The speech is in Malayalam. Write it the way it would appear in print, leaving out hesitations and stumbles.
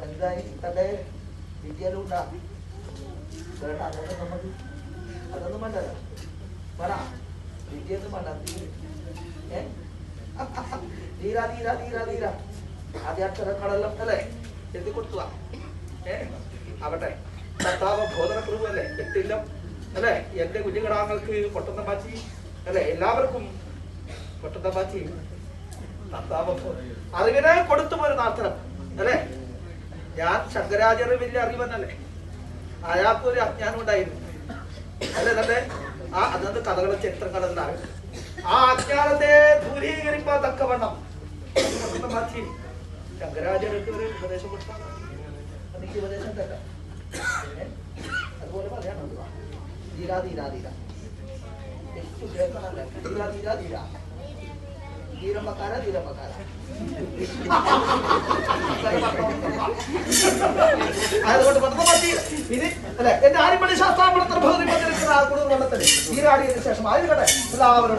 എന്തായി തന്റെ വിദ്യയിലുണ്ടാ കേട്ടാ അതൊന്നും വേണ്ടല്ല പറ വിദ്യൊന്നും വേണ്ട തീരാ തീരാ തീരാ തീരാ ആദ്യാക്ഷരങ്ങളെല്ലാം അല്ലേ എഴുതി കൊടുത്തുക ആവട്ടെ കർത്താവ് ബോധന പ്രഭുവല്ലേ എട്ടില്ലം അല്ലെ എന്റെ കുഞ്ഞുകിടാങ്ങൾക്ക് പൊട്ടുന്ന പാച്ചി അല്ലെ എല്ലാവർക്കും പൊട്ടുന്ന പാച്ചി കർത്താവ് അറിവിനെ കൊടുത്തു പോരുന്ന അർത്ഥം അല്ലെ ഞാൻ ശങ്കരാചാര്യ വലിയ അറിവന്നല്ലേ അയാൾക്കൊരു അജ്ഞാനം ഉണ്ടായിരുന്നു അല്ലെ തന്നെ അതായത് കഥകളും ചരിത്രങ്ങളുണ്ടാകും ആ അജ്ഞാനത്തെ ദൂരീകരിക്കാൻ തക്കവണ്ണം മാറ്റി ശങ്കരാചാര്യർക്ക് ഒരു ഉപദേശം കൊടുത്താൽ എനിക്ക് ഉപദേശം തരാം അതുപോലെ പറയാനോ ധീരാ ധീരാ ധീരാ ഏറ്റവും കേൾക്കണല്ലേ ധീരാ ധീരാ ധീരാ ധീരം വെക്കാര ധീരം വെക്കാര അതുകൊണ്ട് ഇത് അല്ലെ എന്റെ ആര്യപ്പള്ളി ശാസ്താപുരത്തിന് ഭൗതിക കൂടുതൽ വെള്ളത്തിൽ നീരാടിയതിനു ശേഷം ആയിരിക്കട്ടെ എല്ലാവരും